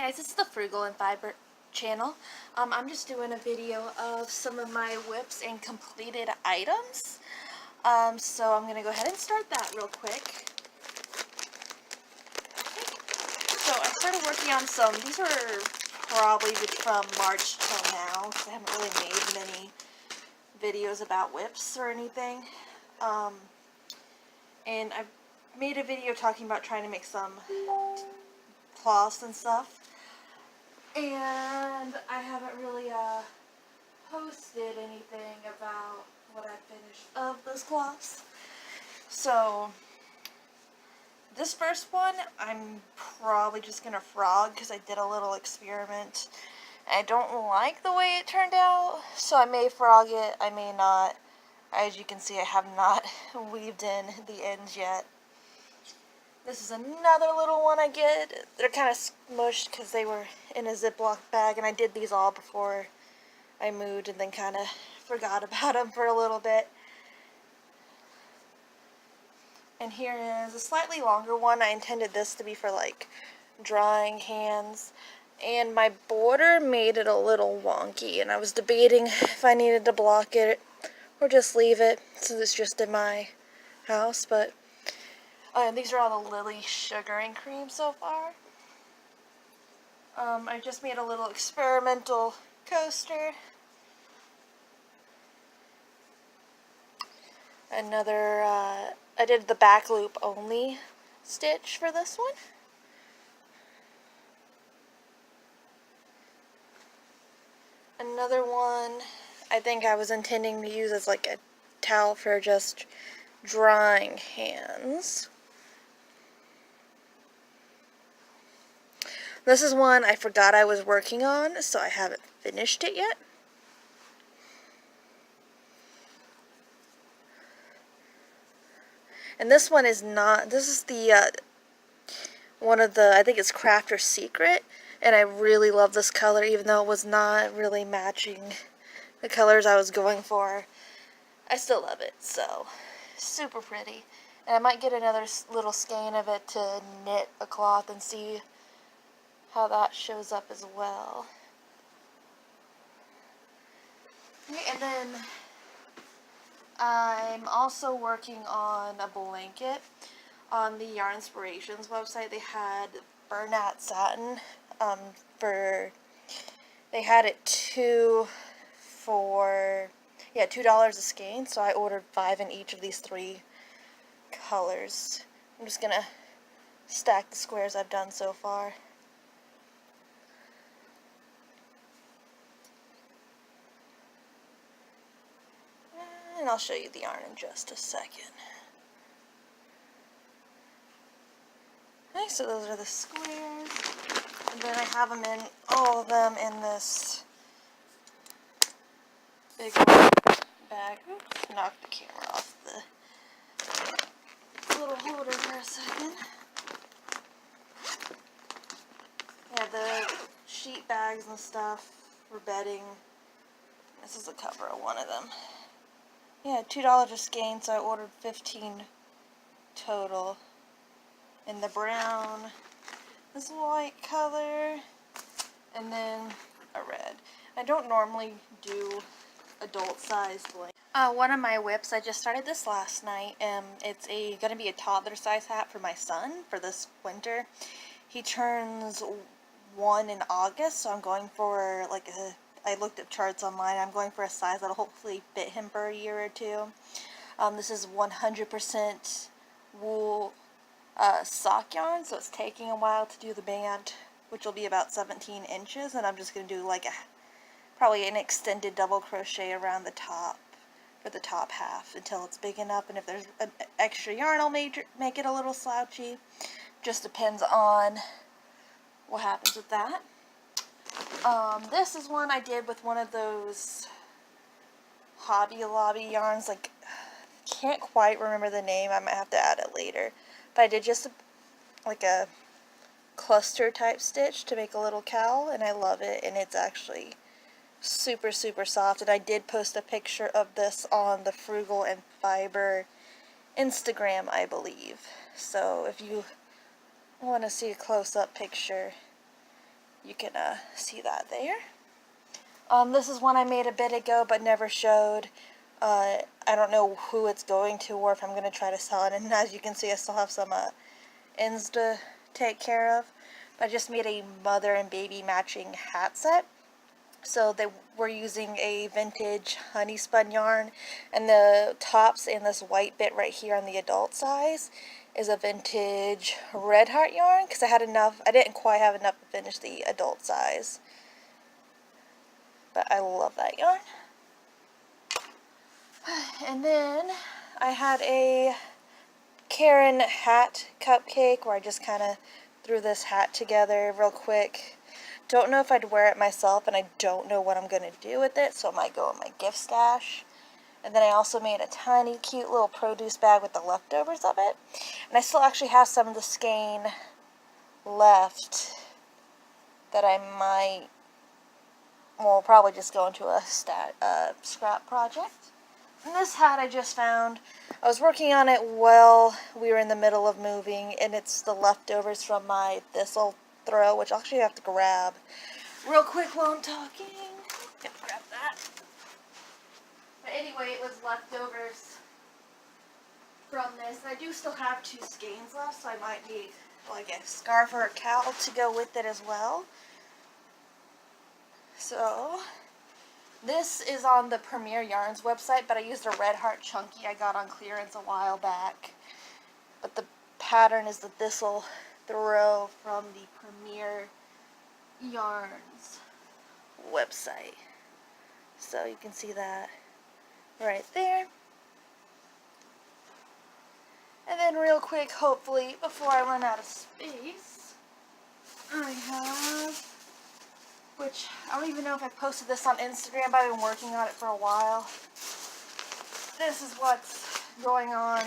Hey guys, it's the Frugal and Fiber channel. I'm just doing a video of some of my whips and completed items. So I'm going to go ahead and start that real quick. So I started working on some. These were probably from March till now, because I haven't really made many videos about whips or anything. And I made a video talking about trying to make some cloths and stuff. And I haven't really posted anything about what I finished of those cloths. So this first one I'm probably just gonna frog because I did a little experiment. I don't like the way it turned out, so I may frog it, I may not. As you can see, I have not weaved in the ends yet. This is another little one I get. They're kind of smushed because they were in a Ziploc bag, and I did these all before I moved and then kind of forgot about them for a little bit. And here is a slightly longer one. I intended this to be for like drying hands, and my border made it a little wonky, and I was debating if I needed to block it or just leave it since it's just in my house. But these are all the Lily sugaring cream so far. I just made a little experimental coaster. Another, I did the back loop only stitch for this one. Another one I think I was intending to use as like a towel for just drying hands. This is one I forgot I was working on, so I haven't finished it yet. And this one is not, this is the, one of the, I think it's Crafter's Secret, and I really love this color, even though it was not really matching the colors I was going for. I still love it, so super pretty. And I might get another little skein of it to knit a cloth and see how that shows up as well. Okay, and then I'm also working on a blanket. On the Yarn Inspirations website, they had Bernat satin they had it $2 a skein, so I ordered 5 in each of these 3 colors. I'm just gonna stack the squares I've done so far. And I'll show you the yarn in just a second. Okay, so those are the squares. And then I have them in, all of them in this big old bag. Oops, knocked the camera off the little holder for a second. Yeah, the sheet bags and stuff for bedding. This is a cover of one of them. Yeah, $2 a skein, so I ordered 15 total. In the brown, this white color, and then a red. I don't normally do adult-sized blanket. One of my whips, I just started this last night. It's going to be a toddler-size hat for my son for this winter. He turns 1 in August, so I'm going for like I looked at charts online. I'm going for a size that'll hopefully fit him for a year or 2. This is 100% wool sock yarn, so it's taking a while to do the band, which will be about 17 inches, and I'm just going to do like probably an extended double crochet around the top for the top half until it's big enough, and if there's an extra yarn I'll make it a little slouchy. Just depends on what happens with that. This is one I did with one of those Hobby Lobby yarns, like can't quite remember the name, I might have to add it later. But I did just like a cluster type stitch to make a little cowl, and I love it, and it's actually super soft. And I did post a picture of this on the Frugal and Fiber Instagram, I believe. So if you want to see a close-up picture, you can see that there. This is one I made a bit ago but never showed. I don't know who it's going to or if I'm going to try to sell it. And as you can see, I still have some ends to take care of. But I just made a mother and baby matching hat set. So they were using a vintage honey spun yarn, and the tops and this white bit right here on the adult size is a vintage Red Heart yarn, because I had enough. I didn't quite have enough to finish the adult size, but I love that yarn. And then I had a Karen hat cupcake where I just kind of threw this hat together real quick. Don't know if I'd wear it myself, and I don't know what I'm going to do with it, so it might go in my gift stash. And then I also made a tiny cute little produce bag with the leftovers of it. And I still actually have some of the skein left that I might, well, probably just go into a scrap project. And this hat I just found. I was working on it while we were in the middle of moving, and it's the leftovers from my thistle throw, which I'll actually have to grab real quick while I'm talking. Gonna grab that. But anyway, it was leftovers from this. And I do still have 2 skeins left, so I might need like a scarf or a cowl to go with it as well. So this is on the Premier Yarns website, but I used a Red Heart Chunky I got on clearance a while back. But the pattern is the Thistle Throw from the Premier Yarns website. So you can see that right there. And then real quick, hopefully, before I run out of space, I have, which I don't even know if I posted this on Instagram, but I've been working on it for a while. This is what's going on